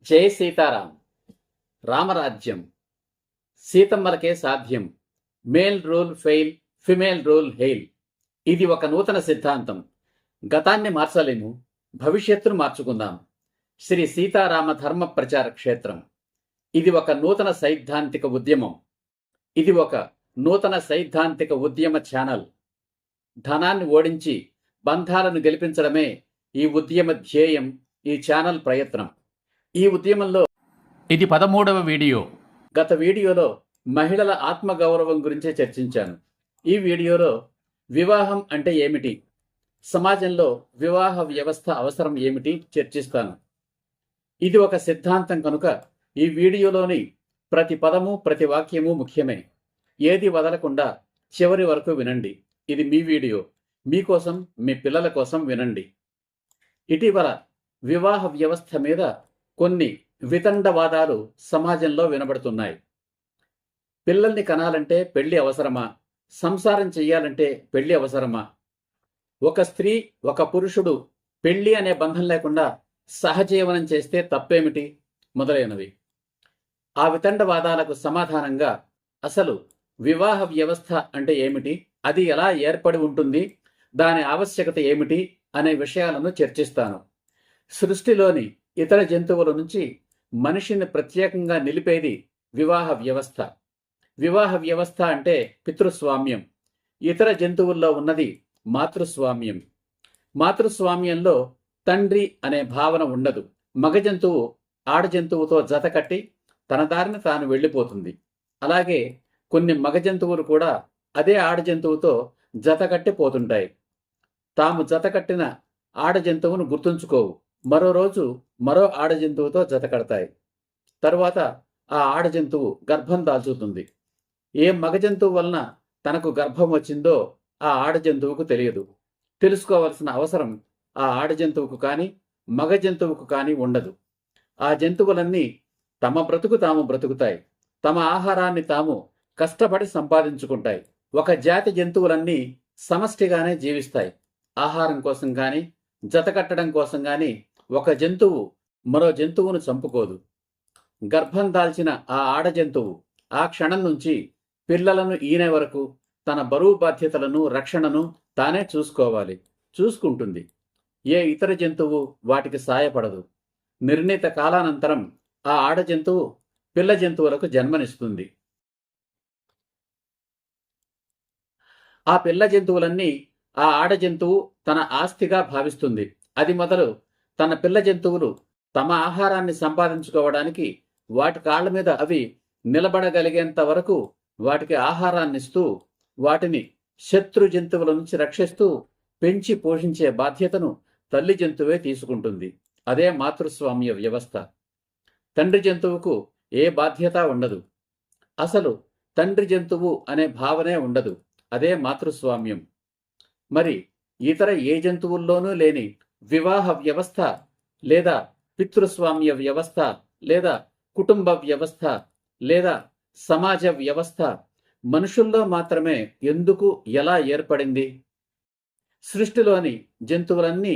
జై సీతారాం. రామరాజ్యం సీతమ్మలకే సాధ్యం. Male rule fail, female rule hail. ఇది ఒక నూతన సిద్ధాంతం. గతాన్ని మార్చలేము, భవిష్యత్తును మార్చుకుందాం. శ్రీ సీతారామ ధర్మ ప్రచార క్షేత్రం. ఇది ఒక నూతన సైద్ధాంతిక ఉద్యమం. ఇది ఒక నూతన సైద్ధాంతిక ఉద్యమ ఛానల్. ధనాన్ని ఓడించి బంధాలను గెలిపించడమే ఈ ఉద్యమ ధ్యేయం, ఈ ఛానల్ ప్రయత్నం. ఈ ఉద్యమంలో ఇది 13వ వీడియో. గత వీడియోలో మహిళల ఆత్మగౌరవం గురించే చర్చించాను. ఈ వీడియోలో వివాహం అంటే ఏమిటి, సమాజంలో వివాహ వ్యవస్థ అవసరం ఏమిటి చర్చిస్తాను. ఇది ఒక సిద్ధాంతం కనుక ఈ వీడియోలోని ప్రతి పదము ప్రతి వాక్యము ముఖ్యమే. ఏది వదలకుండా చివరి వరకు వినండి. ఇది మీ వీడియో, మీకోసం, మీ పిల్లల కోసం వినండి. ఇటీవల వివాహ వ్యవస్థ మీద కొన్ని వితండవాదాలు సమాజంలో వినబడుతున్నాయి. పిల్లల్ని కనాలంటే పెళ్లి అవసరమా, సంసారం చెయ్యాలంటే పెళ్లి అవసరమా, ఒక స్త్రీ ఒక పురుషుడు పెళ్లి అనే బంధం లేకుండా సహజీవనం చేస్తే తప్పేమిటి మొదలైనవి. ఆ వితండవాదాలకు సమాధానంగా అసలు వివాహ వ్యవస్థ అంటే ఏమిటి, అది ఎలా ఏర్పడి ఉంటుంది, దాని ఆవశ్యకత ఏమిటి అనే విషయాలను చర్చిస్తాను. సృష్టిలోని ఇతర జంతువుల నుంచి మనిషిని ప్రత్యేకంగా నిలిపేది వివాహ వ్యవస్థ. వివాహ వ్యవస్థ అంటే పితృస్వామ్యం. ఇతర జంతువుల్లో ఉన్నది మాతృస్వామ్యం. మాతృస్వామ్యంలో తండ్రి అనే భావన ఉండదు. మగ జంతువు ఆడ జంతువుతో జత కట్టి తన దారిని తాను వెళ్ళిపోతుంది. అలాగే కొన్ని మగ జంతువులు కూడా అదే ఆడ జంతువుతో జత కట్టి పోతుంటాయి. తాము జత కట్టిన ఆడ జంతువును గుర్తుంచుకోవు. మరో రోజు మరో ఆడ జంతువుతో జత కడతాయి. తరువాత ఆ ఆడ జంతువు గర్భం దాల్చుతుంది. ఏ మగ జంతువు వలన తనకు గర్భం వచ్చిందో ఆ ఆడ జంతువుకు తెలియదు. తెలుసుకోవలసిన అవసరం ఆ ఆడ జంతువుకు కానీ మగ జంతువుకు కానీ ఉండదు. ఆ జంతువులన్నీ తమ బ్రతుకు తాము బ్రతుకుతాయి. తమ ఆహారాన్ని తాము కష్టపడి సంపాదించుకుంటాయి. ఒక జాతి జంతువులన్నీ సమష్టిగానే జీవిస్తాయి. ఆహారం కోసం కానీ జత కట్టడం కోసం కానీ ఒక జంతువు మరో జంతువును చంపుకోదు. గర్భం దాల్చిన ఆ ఆడ జంతువు ఆ క్షణం నుంచి పిల్లలను ఈనే వరకు తన బరువు బాధ్యతలను, రక్షణను తానే చూసుకోవాలి, చూసుకుంటుంది. ఏ ఇతర జంతువు వాటికి సాయపడదు. నిర్ణీత కాలానంతరం ఆ ఆడ జంతువు పిల్ల జంతువులకు జన్మనిస్తుంది. ఆ పిల్ల జంతువులన్నీ ఆ ఆడ జంతువు తన ఆస్తిగా భావిస్తుంది. అది మొదలు తన పిల్ల జంతువులు తమ ఆహారాన్ని సంపాదించుకోవడానికి వాటి కాళ్ల మీద అవి నిలబడగలిగేంత వరకు వాటికి ఆహారాన్నిస్తూ వాటిని శత్రు జంతువుల నుంచి రక్షిస్తూ పెంచి పోషించే బాధ్యతను తల్లి జంతువే తీసుకుంటుంది. అదే మాతృస్వామ్య వ్యవస్థ. తండ్రి జంతువుకు ఏ బాధ్యత ఉండదు. అసలు తండ్రి జంతువు అనే భావనే ఉండదు. అదే మాతృస్వామ్యం. మరి ఇతర ఏ జంతువుల్లోనూ లేని వివాహ వ్యవస్థ లేదా పితృస్వామ్య వ్యవస్థ లేదా కుటుంబ వ్యవస్థ లేదా సమాజ వ్యవస్థ మనుషుల్లో మాత్రమే ఎందుకు, ఎలా ఏర్పడింది? సృష్టిలోని జంతువులన్నీ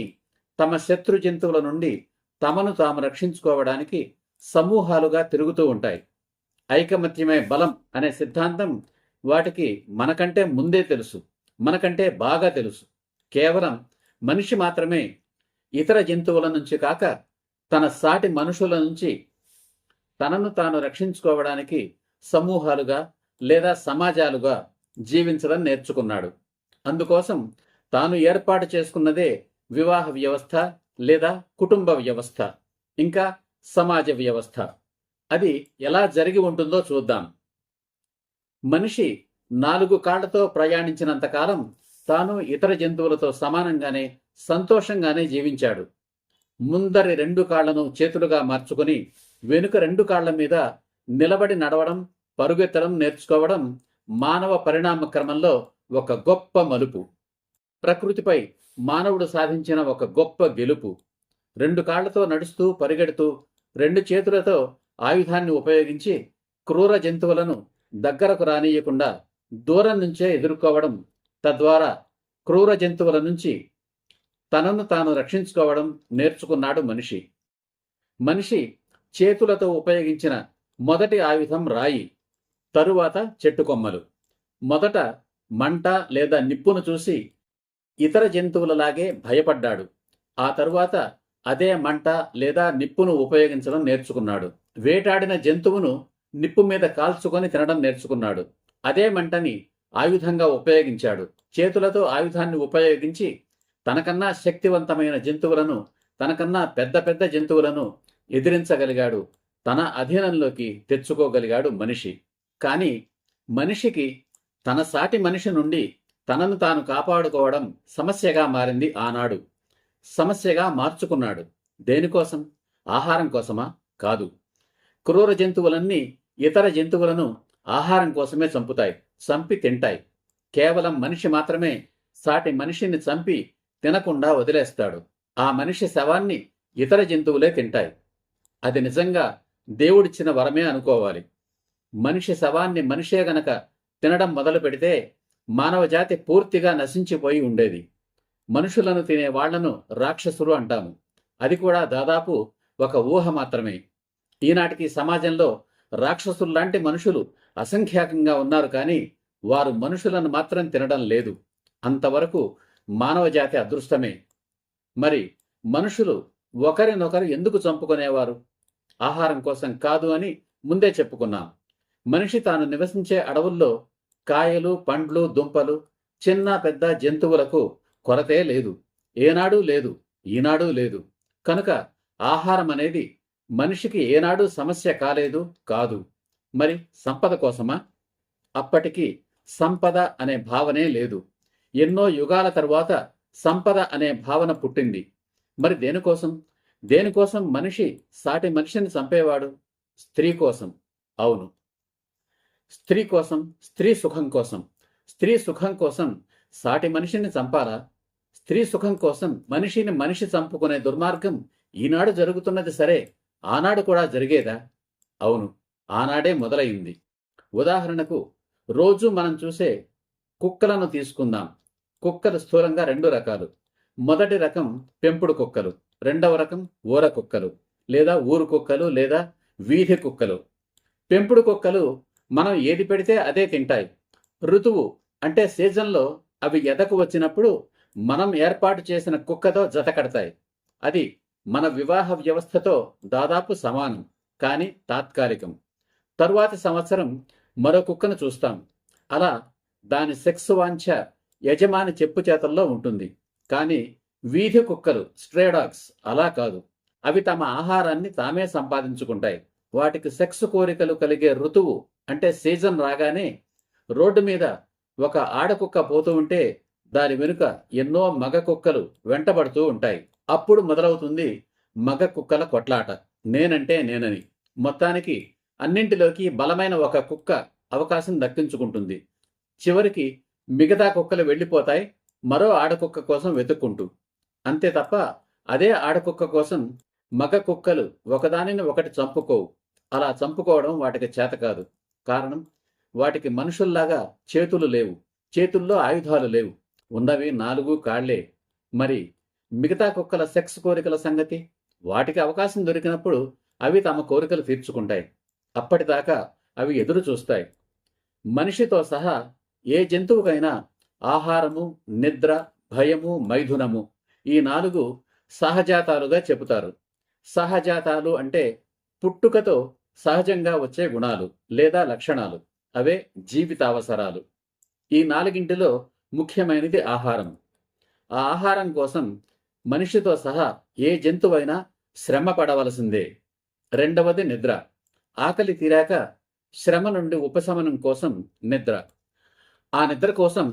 తమ శత్రు జంతువుల నుండి తమను తాము రక్షించుకోవడానికి సమూహాలుగా తిరుగుతూ ఉంటాయి. ఐకమత్యమే బలం అనే సిద్ధాంతం వాటికి మనకంటే ముందే తెలుసు, మనకంటే బాగా తెలుసు. కేవలం మనిషి మాత్రమే ఇతర జంతువుల నుంచి కాక తన సాటి మనుషుల నుంచి తనను తాను రక్షించుకోవడానికి సమూహాలుగా లేదా సమాజాలుగా జీవించడం నేర్చుకున్నాడు. అందుకోసం తాను ఏర్పాటు చేసుకున్నదే వివాహ వ్యవస్థ లేదా కుటుంబ వ్యవస్థ, ఇంకా సమాజ వ్యవస్థ. అది ఎలా జరిగి ఉంటుందో చూద్దాం. మనిషి 4 కాళ్లతో ప్రయాణించినంతకాలం తాను ఇతర జంతువులతో సమానంగానే సంతోషంగానే జీవించాడు. ముందరి 2 కాళ్లను చేతులుగా మార్చుకుని వెనుక 2 కాళ్ల మీద నిలబడి నడవడం, పరుగెత్తడం నేర్చుకోవడం మానవ పరిణామ క్రమంలో ఒక గొప్ప మలుపు. ప్రకృతిపై మానవుడు సాధించిన ఒక గొప్ప గెలుపు. 2 కాళ్లతో నడుస్తూ పరిగెడుతూ 2 చేతులతో ఆయుధాన్ని ఉపయోగించి క్రూర జంతువులను దగ్గరకు రానియకుండా దూరం నుంచే ఎదుర్కోవడం, తద్వారా క్రూర జంతువుల నుంచి తనను తాను రక్షించుకోవడం నేర్చుకున్నాడు మనిషి. మనిషి చేతులతో ఉపయోగించిన మొదటి ఆయుధం రాయి, తరువాత చెట్టు కొమ్మలు. మొదట మంట లేదా నిప్పును చూసి ఇతర జంతువులలాగే భయపడ్డాడు. ఆ తరువాత అదే మంట లేదా నిప్పును ఉపయోగించడం నేర్చుకున్నాడు. వేటాడిన జంతువును నిప్పు మీద కాల్చుకొని తినడం నేర్చుకున్నాడు. అదే మంటని ఆయుధంగా ఉపయోగించాడు. చేతులతో ఆయుధాన్ని ఉపయోగించి తనకన్నా శక్తివంతమైన జంతువులను, తనకన్నా పెద్ద పెద్ద జంతువులను ఎదిరించగలిగాడు. తన అధీనంలోకి తెచ్చుకోగలిగాడు మనిషి. కానీ మనిషికి తన సాటి మనిషి నుండి తనను తాను కాపాడుకోవడం సమస్యగా మారింది ఆనాడు. సమస్యగా మార్చుకున్నాడు. దేనికోసం? ఆహారం కోసమా? కాదు. క్రూర జంతువులన్నీ ఇతర జంతువులను ఆహారం కోసమే చంపుతాయి, చంపి తింటాయి. కేవలం మనిషి మాత్రమే సాటి మనిషిని చంపి తినకుండా వదిలేస్తాడు. ఆ మనిషి శవాన్ని ఇతర జంతువులే తింటాయి. అది నిజంగా దేవుడిచ్చిన వరమే అనుకోవాలి. మనిషి శవాన్ని మనిషే గనక తినడం మొదలు పెడితే మానవజాతి పూర్తిగా నశించిపోయి ఉండేది. మనుషులను తినే వాళ్లను రాక్షసులు అంటాము. అది కూడా దాదాపు ఒక ఊహ మాత్రమే. ఈనాటికి సమాజంలో రాక్షసుల్లాంటి మనుషులు అసంఖ్యాకంగా ఉన్నారు, కానీ వారు మనుషులను మాత్రం తినడం లేదు. అంతవరకు మానవజాతి అదృష్టమే. మరి మనుషులు ఒకరినొకరు ఎందుకు చంపుకునేవారు? ఆహారం కోసం కాదు అని ముందే చెప్పుకున్నాం. మనిషి తాను నివసించే అడవుల్లో కాయలు, పండ్లు, దుంపలు, చిన్న పెద్ద జంతువులకు కొరతే లేదు. ఏనాడూ లేదు, ఈనాడూ లేదు. కనుక ఆహారం అనేది మనిషికి ఏనాడూ సమస్య కాలేదు, కాదు. మరి సంపద కోసమా? అప్పటికి సంపద అనే భావనే లేదు. ఎన్నో యుగాల తరువాత సంపద అనే భావన పుట్టింది. మరి దేనికోసం? దేనికోసం మనిషి సాటి మనిషిని చంపేవాడు? స్త్రీ కోసం. అవును, స్త్రీ కోసం, స్త్రీ సుఖం కోసం. స్త్రీ సుఖం కోసం సాటి మనిషిని చంపాలా? స్త్రీ సుఖం కోసం మనిషిని మనిషి చంపుకునే దుర్మార్గం ఈనాడు జరుగుతున్నది సరే, ఆనాడు కూడా జరిగేదా? అవును, ఆనాడే మొదలైంది. ఉదాహరణకు రోజు మనం చూసే కుక్కలను తీసుకుందాం. కుక్కలు స్థూలంగా రెండు రకాలు. మొదటి రకం పెంపుడు కుక్కలు, రెండవ రకం ఊర కుక్కలు లేదా ఊరు కుక్కలు లేదా వీధి కుక్కలు. పెంపుడు కుక్కలు మనం ఏది పెడితే అదే తింటాయి. ఋతువు అంటే సీజన్లో అవి ఎదకు వచ్చినప్పుడు మనం ఏర్పాటు చేసిన కుక్కతో జత కడతాయి. అది మన వివాహ వ్యవస్థతో దాదాపు సమానం, కానీ తాత్కాలికం. తరువాతి సంవత్సరం మరో కుక్కను చూస్తాం. అలా దాని సెక్స్ వాంఛ యజమాని చెప్పు చేతల్లో ఉంటుంది. కానీ వీధి కుక్కలు, స్ట్రేడాగ్స్ అలా కాదు. అవి తమ ఆహారాన్ని తామే సంపాదించుకుంటాయి. వాటికి సెక్స్ కోరికలు కలిగే ఋతువు అంటే సీజన్ రాగానే రోడ్డు మీద ఒక ఆడకుక్క పోతూ ఉంటే దాని వెనుక ఎన్నో మగ కుక్కలు వెంటబడుతూ ఉంటాయి. అప్పుడు మొదలవుతుంది మగ కుక్కల కొట్లాట. నేనంటే నేనని. మొత్తానికి అన్నింటిలోకి బలమైన ఒక కుక్క అవకాశం దక్కించుకుంటుంది. చివరికి మిగతా కుక్కలు వెళ్ళిపోతాయి మరో ఆడకుక్క కోసం వెతుక్కుంటూ. అంతే తప్ప అదే ఆడకుక్క కోసం మగ కుక్కలు ఒకదానిని ఒకటి చంపుకోవు. అలా చంపుకోవడం వాటికి చేత కాదు. కారణం, వాటికి మనుషుల్లాగా చేతులు లేవు, చేతుల్లో ఆయుధాలు లేవు. ఉన్నవి 4 కాళ్లే. మరి మిగతా కుక్కల సెక్స్ కోరికల సంగతి? వాటికి అవకాశం దొరికినప్పుడు అవి తమ కోరికలు తీర్చుకుంటాయి. అప్పటిదాకా అవి ఎదురు చూస్తాయి. మనిషితో సహా ఏ జంతువుకైనా ఆహారము, నిద్ర, భయము, మైథునము ఈ 4 సహజాతాలుగా చెబుతారు. సహజాతాలు అంటే పుట్టుకతో సహజంగా వచ్చే గుణాలు లేదా లక్షణాలు. అవే జీవితావసరాలు. ఈ 4ంటిలో ముఖ్యమైనది ఆహారం. ఆ ఆహారం కోసం మనిషితో సహా ఏ జంతువైనా శ్రమ పడవలసిందే. రెండవది నిద్ర. ఆకలి తీరాక శ్రమ నుండి ఉపశమనం కోసం నిద్ర. ఆ నిద్ర కోసం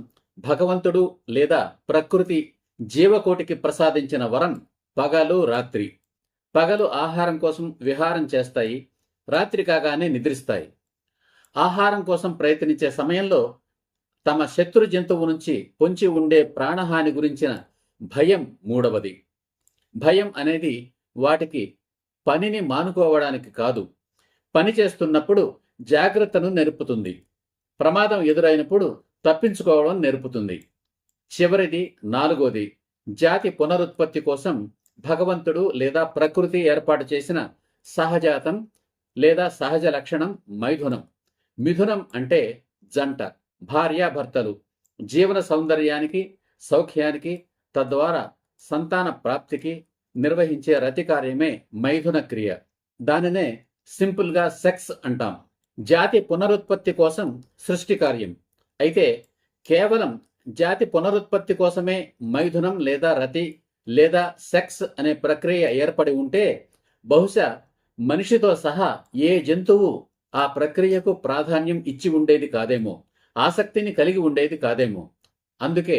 భగవంతుడు లేదా ప్రకృతి జీవకోటికి ప్రసాదించిన వరం పగలు, రాత్రి. పగలు ఆహారం కోసం విహారం చేస్తాయి, రాత్రి కాగానే నిద్రిస్తాయి. ఆహారం కోసం ప్రయత్నించే సమయంలో తమ శత్రు జంతువు నుంచి పొంచి ఉండే ప్రాణహాని గురించిన భయం మూడవది. భయం అనేది వాటికి పనిని మానుకోవడానికి కాదు, పని చేస్తున్నప్పుడు జాగ్రత్తను నేర్పుతుంది. ప్రమాదం ఎదురైనప్పుడు తప్పించుకోవడం నేర్పుతుంది. చివరిది 4వది జాతి పునరుత్పత్తి కోసం భగవంతుడు లేదా ప్రకృతి ఏర్పాటు చేసిన సహజాతం లేదా సహజ లక్షణం మైథునం. మిథునం అంటే జంట, భార్యాభర్తలు జీవన సౌందర్యానికి, సౌఖ్యానికి, తద్వారా సంతాన ప్రాప్తికి నిర్వహించే రతి కార్యమే మైథున క్రియ. దానినే సింపుల్గా సెక్స్ అంటాం. జాతి పునరుత్పత్తి కోసం సృష్టి కార్యం. అయితే కేవలం జాతి పునరుత్పత్తి కోసమే మైథునం లేదా రతి లేదా సెక్స్ అనే ప్రక్రియ ఏర్పడి ఉంటే బహుశా మనిషితో సహా ఏ జంతువు ఆ ప్రక్రియకు ప్రాధాన్యం ఇచ్చి ఉండేది కాదేమో, ఆసక్తిని కలిగి ఉండేది కాదేమో. అందుకే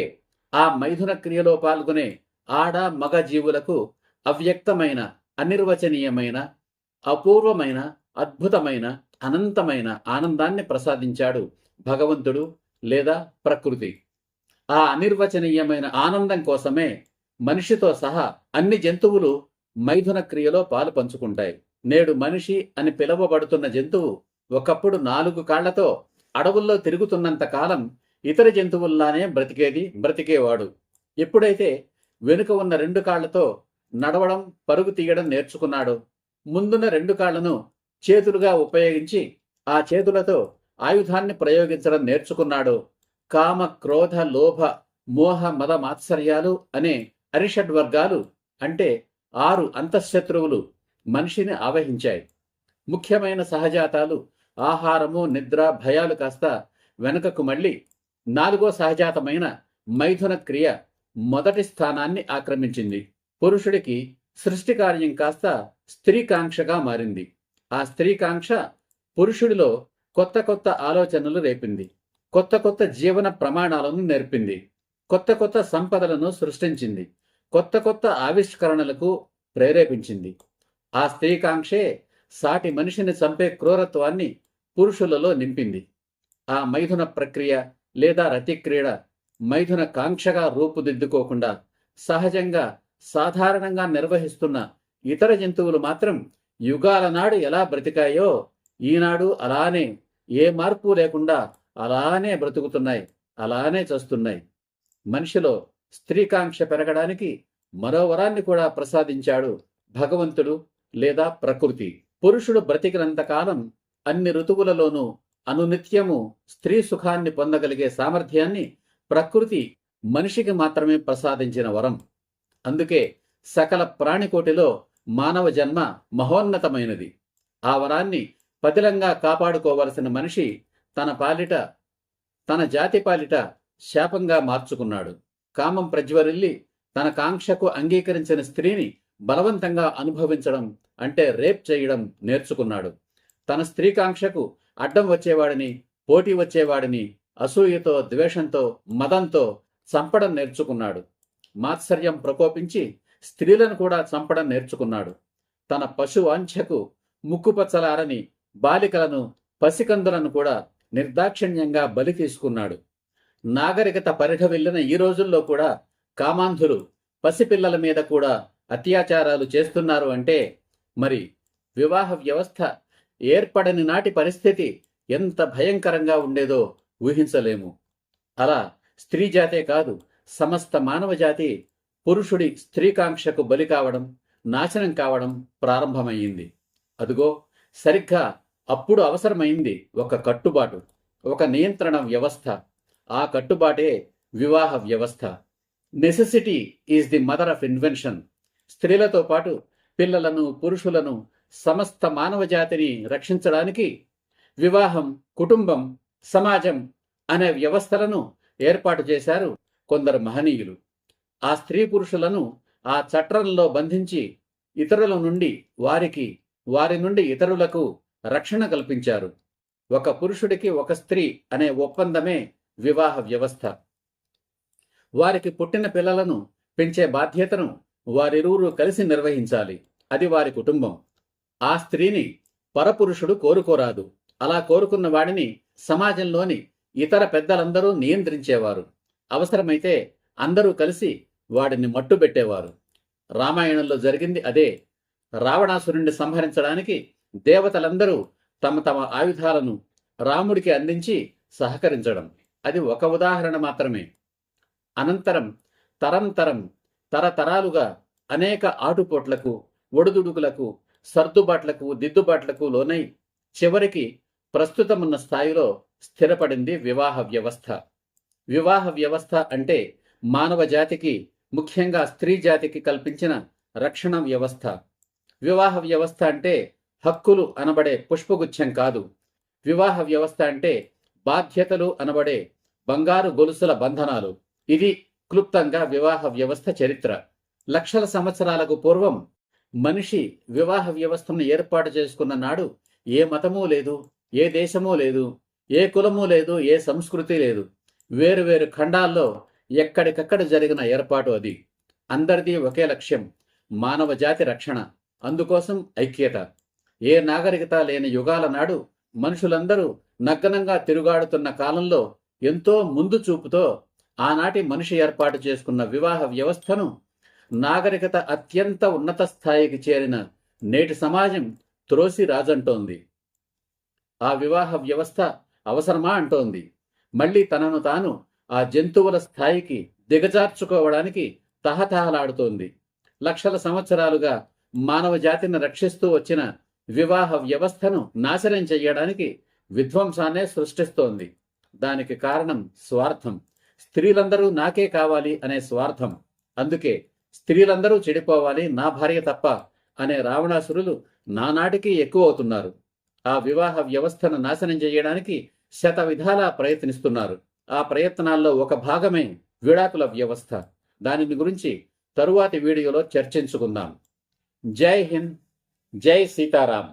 ఆ మైథున క్రియలో పాల్గొనే ఆడ మగ జీవులకు అవ్యక్తమైన, అనిర్వచనీయమైన, అపూర్వమైన, అద్భుతమైన, అనంతమైన ఆనందాన్ని ప్రసాదించాడు భగవంతుడు లేదా ప్రకృతి. ఆ అనిర్వచనీయమైన ఆనందం కోసమే మనిషితో సహా అన్ని జంతువులు మైథున క్రియలో పాలు పంచుకుంటాయి. నేడు మనిషి అని పిలువబడుతున్న జంతువు ఒకప్పుడు 4 కాళ్లతో అడవుల్లో తిరుగుతున్నంత కాలం ఇతర జంతువుల్లానే బ్రతికేవాడు. ఎప్పుడైతే వెనుక ఉన్న 2 కాళ్లతో నడవడం, పరుగు తీయడం నేర్చుకున్నాడో, ముందున్న 2 కాళ్లను చేతులుగా ఉపయోగించి ఆ చేతులతో ఆయుధాన్ని ప్రయోగించడం నేర్చుకున్నాడో, కామ, క్రోధ, లోభ, మోహ, మద, మాత్సర్యాలు అనే అరిషడ్వర్గాలు అంటే 6 అంతఃశత్రువులు మనిషిని ఆవహించాయి. ముఖ్యమైన సహజాతాలు ఆహారము, నిద్ర, భయాలు కాస్త వెనుకకు మళ్ళీ 4వ సహజాతమైన మైథున క్రియ మొదటి స్థానాన్ని ఆక్రమించింది. పురుషుడికి సృష్టి కార్యం కాస్త స్త్రీకాంక్షగా మారింది. ఆ స్త్రీకాంక్ష పురుషుడిలో కొత్త కొత్త ఆలోచనలు రేపింది, కొత్త కొత్త జీవన ప్రమాణాలను నేర్పింది, కొత్త కొత్త సంపదలను సృష్టించింది, కొత్త కొత్త ఆవిష్కరణలకు ప్రేరేపించింది. ఆ స్త్రీకాంక్షే సాటి మనిషిని చంపే క్రూరత్వాన్ని పురుషులలో నింపింది. ఆ మైథున ప్రక్రియ లేదా రతిక్రీడ మైథున కాంక్షగా రూపుదిద్దుకోకుండా సహజంగా, సాధారణంగా నిర్వహిస్తున్న ఇతర జంతువులు మాత్రం యుగాల నాడు ఎలా బ్రతికాయో ఈనాడు అలానే, ఏ మార్పు లేకుండా అలానే బ్రతుకుతున్నాయి, అలానే చస్తున్నాయి. మనిషిలో స్త్రీకాంక్ష పెరగడానికి మరో వరాన్ని కూడా ప్రసాదించాడు భగవంతుడు లేదా ప్రకృతి. పురుషుడు బ్రతికినంతకాలం అన్ని ఋతువులలోనూ అనునిత్యము స్త్రీ సుఖాన్ని పొందగలిగే సామర్థ్యాన్ని ప్రకృతి మనిషికి మాత్రమే ప్రసాదించిన వరం. అందుకే సకల ప్రాణికోటిలో మానవ జన్మ మహోన్నతమైనది. ఆ వరాన్ని పతిలంగా కాపాడుకోవలసిన మనిషి తన జాతి పాలిట శాపంగా మార్చుకున్నాడు. కామం ప్రజ్వరిల్లి తన కాంక్షకు అంగీకరించిన స్త్రీని బలవంతంగా అనుభవించడం అంటే రేప్ చేయడం నేర్చుకున్నాడు. తన స్త్రీకాంక్షకు అడ్డం వచ్చేవాడిని, పోటీ వచ్చేవాడిని అసూయతో, ద్వేషంతో, మదంతో చంపడం నేర్చుకున్నాడు. మాత్సర్యం ప్రకోపించి స్త్రీలను కూడా చంపడం నేర్చుకున్నాడు. తన పశువాంఛకు ముక్కుపచ్చలారని బాలికలను, పసికందులను కూడా నిర్దాక్షిణ్యంగా బలి తీసుకున్నాడు. నాగరికత పరిఢవిల్లిన ఈ రోజుల్లో కూడా కామాంధులు పసిపిల్లల మీద కూడా అత్యాచారాలు చేస్తున్నారు అంటే మరి వివాహ వ్యవస్థ ఏర్పడని నాటి పరిస్థితి ఎంత భయంకరంగా ఉండేదో ఊహించలేము. అలా స్త్రీ జాతే కాదు, సమస్త మానవ జాతి పురుషుడి స్త్రీకాంక్షకు బలి కావడం, నాశనం కావడం ప్రారంభమయ్యింది. అదుగో సరిగ్గా అప్పుడు అవసరమైంది ఒక కట్టుబాటు, ఒక నియంత్రణ వ్యవస్థ. ఆ కట్టుబాటే వివాహ వ్యవస్థ. Necessity is the mother of invention. స్త్రీలతో పాటు పిల్లలను, పురుషులను, సమస్త మానవ జాతిని రక్షించడానికి వివాహం, కుటుంబం, సమాజం అనే వ్యవస్థలను ఏర్పాటు చేశారు కొందరు మహనీయులు. ఆ స్త్రీ పురుషులను ఆ చట్రంలో బంధించి ఇతరుల నుండి వారి నుండి ఇతరులకు రక్షణ కల్పించారు. ఒక పురుషుడికి ఒక స్త్రీ అనే ఒప్పందమే వివాహ వ్యవస్థ. వారికి పుట్టిన పిల్లలను పెంచే బాధ్యతను వారిరువురు కలిసి నిర్వహించాలి. అది వారి కుటుంబం. ఆ స్త్రీని పరపురుషుడు కోరుకోరాదు. అలా కోరుకున్న వాడిని సమాజంలోని ఇతర పెద్దలందరూ నియంత్రించేవారు. అవసరమైతే అందరూ కలిసి వాడిని మట్టుబెట్టేవారు. రామాయణంలో జరిగింది అదే. రావణాసురుణ్ణి సంహరించడానికి దేవతలందరూ తమ తమ ఆయుధాలను రాముడికి అందించి సహకరించడం అది ఒక ఉదాహరణ మాత్రమే. అనంతరం తరతరాలుగా అనేక ఆటుపోట్లకు, ఒడుదుడుకులకు, సర్దుబాట్లకు దిద్దుబాట్లకు లోనై చివరికి ప్రస్తుతమున్న స్థాయిలో స్థిరపడింది వివాహ వ్యవస్థ. వివాహ వ్యవస్థ అంటే మానవ జాతికి, ముఖ్యంగా స్త్రీ జాతికి కల్పించిన రక్షణ వ్యవస్థ. వివాహ వ్యవస్థ అంటే హక్కులు అనబడే పుష్పగుచ్ఛం కాదు. వివాహ వ్యవస్థ అంటే బాధ్యతలు అనబడే బంగారు గొలుసుల బంధనాలు. ఇది క్లుప్తంగా వివాహ వ్యవస్థ చరిత్ర. లక్షల సంవత్సరాలకు పూర్వం మనిషి వివాహ వ్యవస్థను ఏర్పాటు చేసుకున్న నాడు ఏ మతమూ లేదు, ఏ దేశమూ లేదు, ఏ కులము లేదు, ఏ సంస్కృతి లేదు. వేరువేరు ఖండాల్లో ఎక్కడికక్కడ జరిగిన ఏర్పాటు అది. అందరిది ఒకే లక్ష్యం, మానవ జాతి రక్షణ. అందుకోసం ఐక్యత. ఏ నాగరికత లేని యుగాల నాడు మనుషులందరూ నగ్నంగా తిరుగాడుతున్న కాలంలో ఎంతో ముందు చూపుతో ఆనాటి మనిషి ఏర్పాటు చేసుకున్న వివాహ వ్యవస్థను నాగరికత అత్యంత ఉన్నత స్థాయికి చేరిన నేటి సమాజం త్రోసి రాజంటోంది. ఆ వివాహ వ్యవస్థ అవసరమా అంటోంది. మళ్ళీ తనను తాను ఆ జంతువుల స్థాయికి దిగజార్చుకోవడానికి తహతహలాడుతోంది. లక్షల సంవత్సరాలుగా మానవ జాతిని రక్షిస్తూ వచ్చిన వివాహ వ్యవస్థను నాశనం చెయ్యడానికి విధ్వంసాన్నే సృష్టిస్తోంది. దానికి కారణం స్వార్థం. స్త్రీలందరూ నాకే కావాలి అనే స్వార్థం. అందుకే స్త్రీలందరూ చెడిపోవాలి, నా భార్య తప్ప అనే రావణాసురులు నానాటికి ఎక్కువ అవుతున్నారు. ఆ వివాహ వ్యవస్థను నాశనం చేయడానికి శత విధాలా ప్రయత్నిస్తున్నారు. ఆ ప్రయత్నాల్లో ఒక భాగమే విడాకుల వ్యవస్థ. దానిని గురించి తరువాతి వీడియోలో చర్చించుకుందాం. జై హింద్, జై సీతారాం.